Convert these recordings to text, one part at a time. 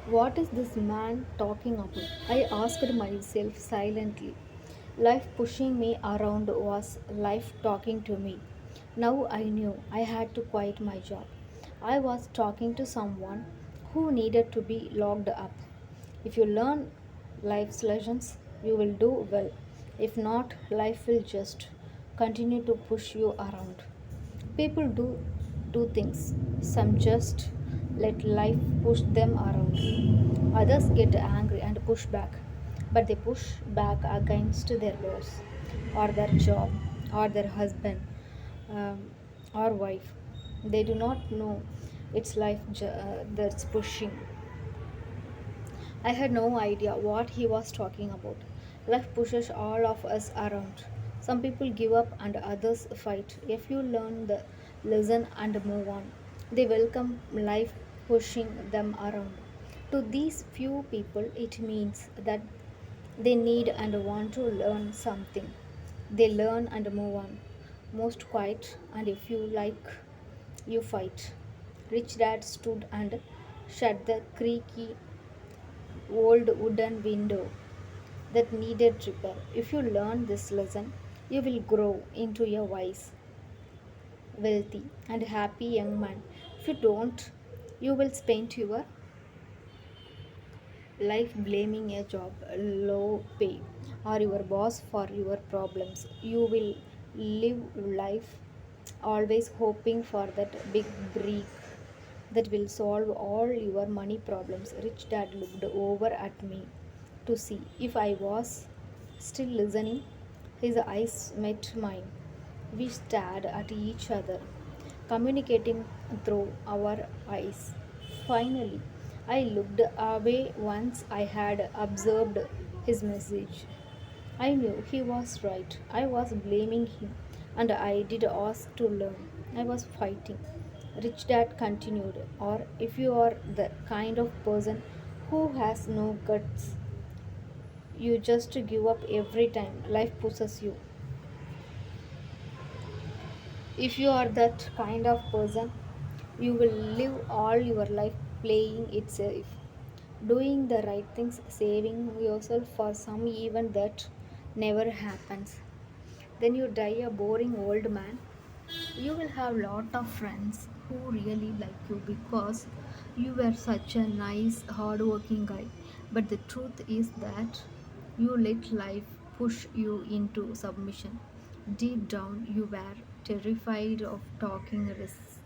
What is this man talking about? I asked myself silently. Life pushing me around was life talking to me. Now I knew I had to quit my job. I was talking to someone who needed to be locked up. If you learn life's lessons, you will do well. If not, life will just continue to push you around. People do things. Some just let life push them around. Others get angry and push back. But they push back against their boss or their job or their husband um, or wife. They do not know it's life that's pushing. I had no idea what he was talking about. Life pushes all of us around. Some people give up and others fight. If you learn the lesson and move on, they welcome life pushing them around. To these few people, it means that they need and want to learn something. They learn and move on. Most quiet, and if you like, you fight. Rich Dad stood and shut the creaky old wooden window that needed repair. If you learn this lesson, you will grow into a wise, wealthy, and happy young man. If you don't, you will spend your life blaming a job, low pay, or your boss for your problems. You will live life always hoping for that big break that will solve all your money problems. Rich Dad looked over at me to see if I was still listening. His eyes met mine. We stared at each other, communicating through our eyes. Finally, I looked away once I had observed his message. I knew he was right. I was blaming him, and I did ask to learn. I was fighting. Rich Dad continued, or if you are the kind of person who has no guts, you just give up every time life pushes you. If you are that kind of person, you will live all your life playing it safe, doing the right things, saving yourself for some event that never happens. Then you die a boring old man. You will have lot of friends who really like you because you were such a nice, hardworking guy. But the truth is that you let life push you into submission. Deep down, you were terrified of taking risks.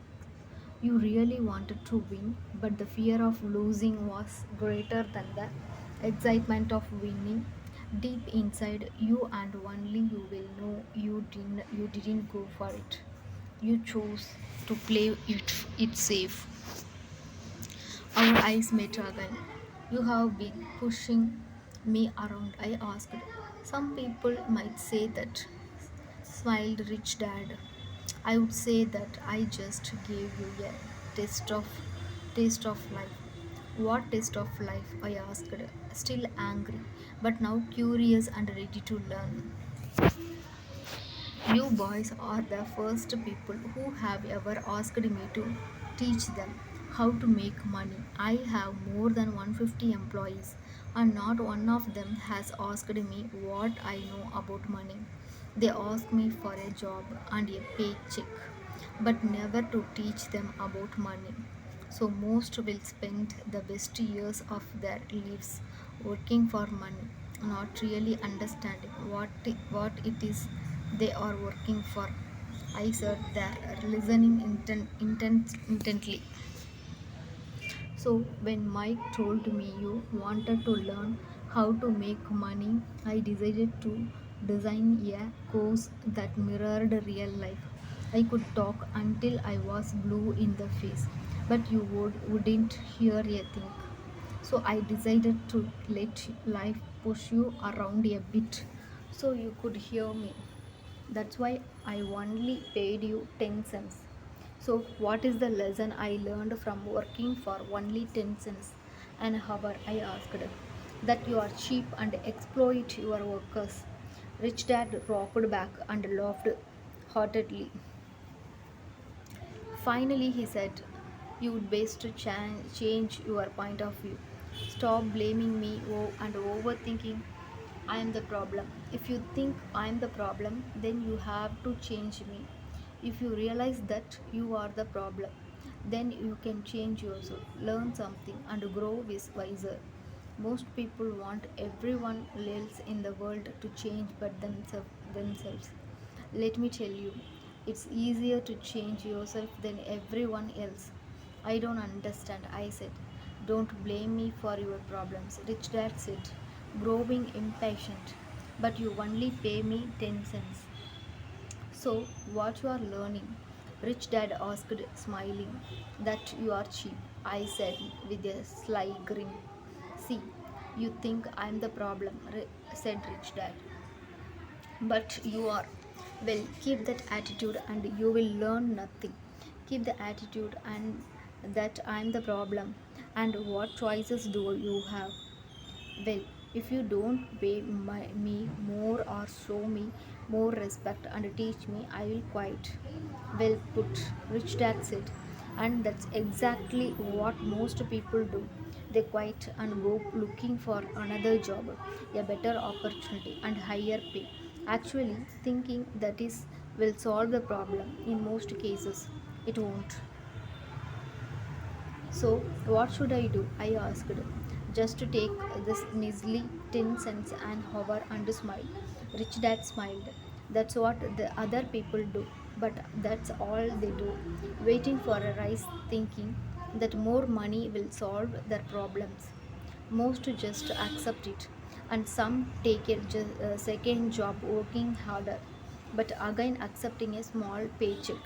You really wanted to win, but the fear of losing was greater than the excitement of winning. Deep inside you and only you will know you didn't go for it. You chose to play it safe. Our eyes met again. You have been pushing me around, I asked. Some people might say that, smiled Rich Dad. I would say that I just gave you a taste of taste of life. What taste of life? I asked, still angry, but now curious and ready to learn. You boys are the first people who have ever asked me to teach them how to make money. I have more than 150 employees, and not one of them has asked me what I know about money. They ask me for a job and a paycheck, but never to teach them about money. So, most will spend the best years of their lives working for money, not really understanding what it is they are working for. I said they're listening intently. So, when Mike told me you wanted to learn how to make money, I decided to design a course that mirrored real life. I could talk until I was blue in the face, but you wouldn't hear a thing. So, I decided to let life push you around a bit so you could hear me. That's why I only paid you 10 cents. So, what is the lesson I learned from working for only 10 cents an hour? I asked. That you are cheap and exploit your workers. Rich Dad rocked back and laughed heartedly. Finally, he said, you would best change your point of view. Stop blaming me and overthinking I am the problem. If you think I am the problem, then you have to change me. If you realize that you are the problem, then you can change yourself, learn something, and grow wiser. Most people want everyone else in the world to change but themselves. Let me tell you, it's easier to change yourself than everyone else. I don't understand, I said. Don't blame me for your problems. Rich dad said, growing impatient. But you only pay me 10 cents. So, what you are learning? Rich dad asked, smiling. That you are cheap, I said with a sly grin. See, you think I'm the problem, said Rich Dad. But you are. Well, keep that attitude and you will learn nothing. Keep the attitude and that I'm the problem. And what choices do you have? Well, if you don't pay me more or show me more respect and teach me, I will quit. Well put, Rich Dad said. And that's exactly what most people do. They quit and go looking for another job, a better opportunity, and higher pay. Actually, thinking that is will solve the problem. In most cases, it won't. So, what should I do? I asked. Just to take this measly 10 cents an hour and smile. Rich Dad smiled. That's what the other people do. But that's all they do. Waiting for a rise, thinking that more money will solve their problems. Most just accept it. And some take a second job working harder. But again accepting a small paycheck.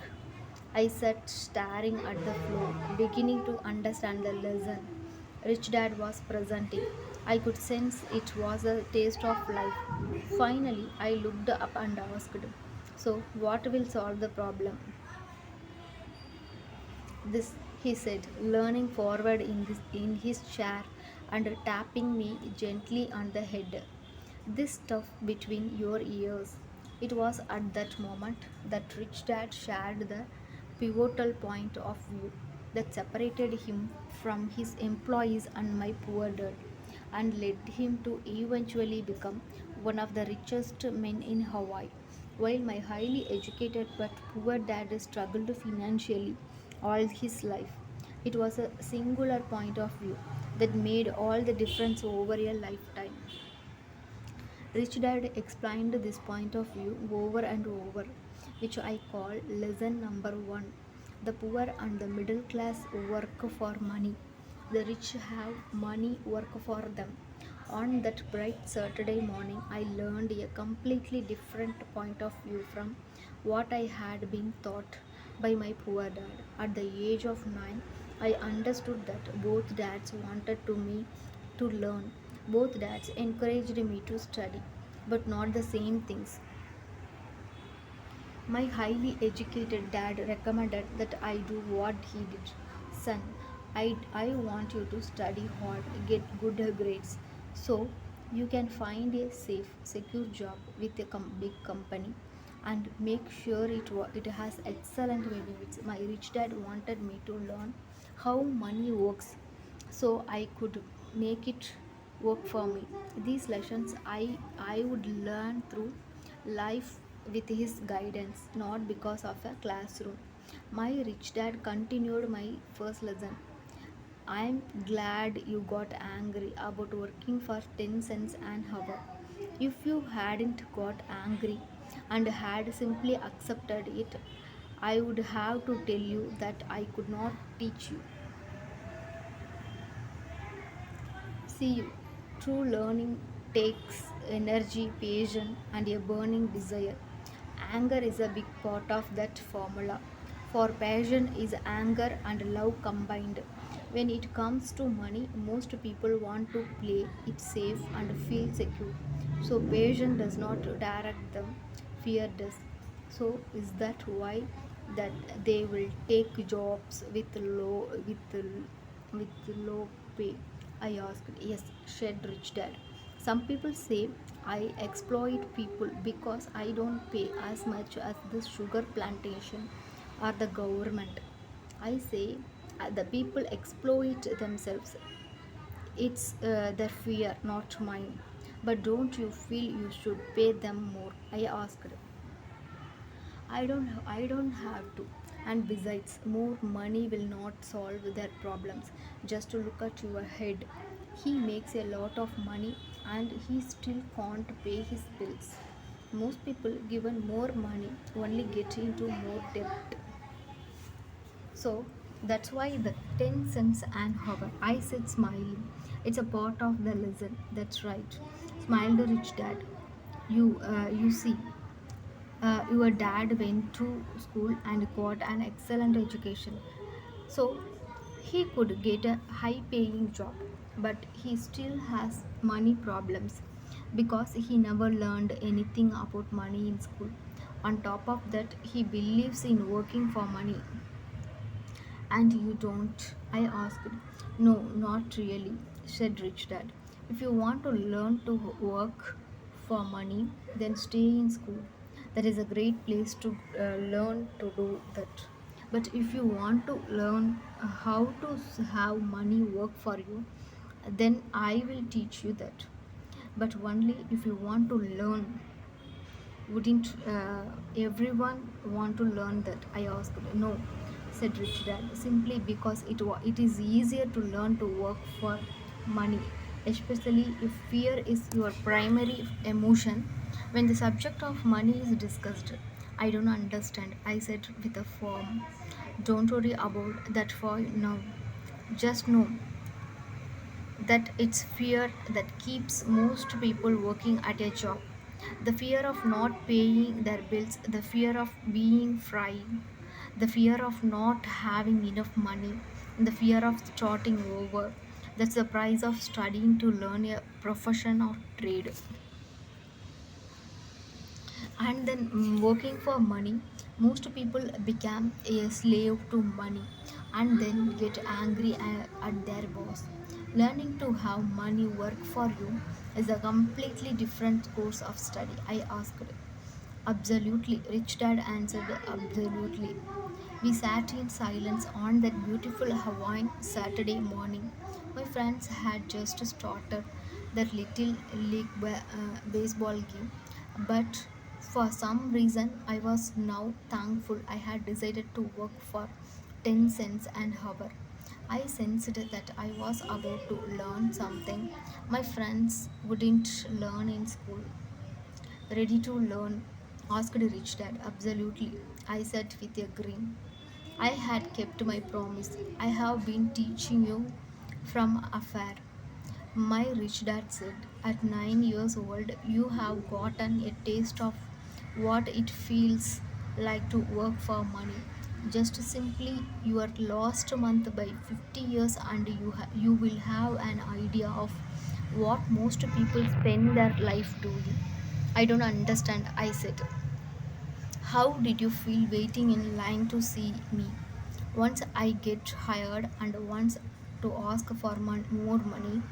I sat staring at the floor, beginning to understand the lesson Rich Dad was presenting. I could sense it was a taste of life. Finally, I looked up and asked, so, what will solve the problem? This, he said, leaning forward in his chair and tapping me gently on the head. This stuff between your ears. It was at that moment that Rich Dad shared the pivotal point of view that separated him from his employees and my poor dad and led him to eventually become one of the richest men in Hawaii. While my highly educated but poor dad struggled financially all his life, it was a singular point of view that made all the difference over a lifetime. Rich Dad explained this point of view over and over, which I call lesson number one. The poor and the middle class work for money. The rich have money work for them. On that bright Saturday morning, I learned a completely different point of view from what I had been taught by my poor dad. At the age of 9, I understood that both dads wanted to me to learn. Both dads encouraged me to study, but not the same things. My highly educated dad recommended that I do what he did. Son, I want you to study hard, get good grades, so you can find a safe, secure job with a big company and make sure it has excellent benefits. My rich dad wanted me to learn how money works so I could make it work for me. These lessons I would learn through life with his guidance, not because of a classroom. My rich dad continued my first lesson. I'm glad you got angry about working for 10 cents an hour. If you hadn't got angry and had simply accepted it, I would have to tell you that I could not teach you. See, true learning takes energy, patience, and a burning desire. Anger is a big part of that formula. For passion is anger and love combined. When it comes to money, most people want to play it safe and feel secure. So passion does not direct them, fear does. So is that why that they will take jobs with low pay? I asked. Yes, said Rich Dad. Some people say I exploit people because I don't pay as much as the sugar plantation or the government. I say the people exploit themselves. It's their fear, not mine. But don't you feel you should pay them more? I asked. I don't have to. And besides, more money will not solve their problems. Just to look at your head. He makes a lot of money and he still can't pay his bills. Most people given more money only get into more debt. So that's why the 10 cents an hour. I said smiling. It's a part of the lesson. That's right. Smiled rich dad. You see, your dad went to school and got an excellent education. So he could get a high paying job, but he still has money problems because he never learned anything about money in school. On top of that, he believes in working for money. And you don't? I asked. No, not really, said Rich Dad. If you want to learn to work for money, then stay in school. That is a great place to learn to do that. But if you want to learn how to have money work for you, then I will teach you that. But only if you want to learn. Wouldn't everyone want to learn that? I asked. No, said Rich Dad, simply because it is easier to learn to work for money, especially if fear is your primary emotion when the subject of money is discussed. I don't understand, I said with a firm. Don't worry about that for now. Just know that it's fear that keeps most people working at a job. The fear of not paying their bills, the fear of being free, the fear of not having enough money, and the fear of starting over. That's the price of studying to learn a profession or trade. And then working for money, most people become a slave to money and then get angry at their boss. Learning to have money work for you is a completely different course of study. I asked. Absolutely, Rich Dad answered. Absolutely. We sat in silence on that beautiful Hawaiian Saturday morning. My friends had just started their little league baseball game, but for some reason I was now thankful I had decided to work for 10 cents an hour. I sensed that I was about to learn something my friends wouldn't learn in school. Ready to learn? Asked Rich Dad. Absolutely, I said with a grin. I had kept my promise. I have been teaching you from afar. My rich dad said, at 9 years old, you have gotten a taste of what it feels like to work for money. Just simply your last month by 50 years, and you will have an idea of what most people spend their life doing. I don't understand, I said. How did you feel waiting in line to see me? Once I get hired and once to ask for more money.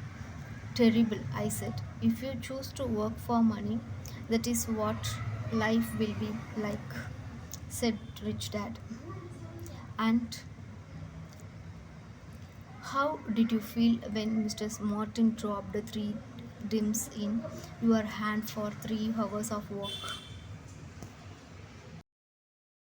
Terrible, I said. If you choose to work for money, that is what life will be like, said Rich Dad. And how did you feel when Mr. Martin dropped three dimes in your hand for 3 hours of work?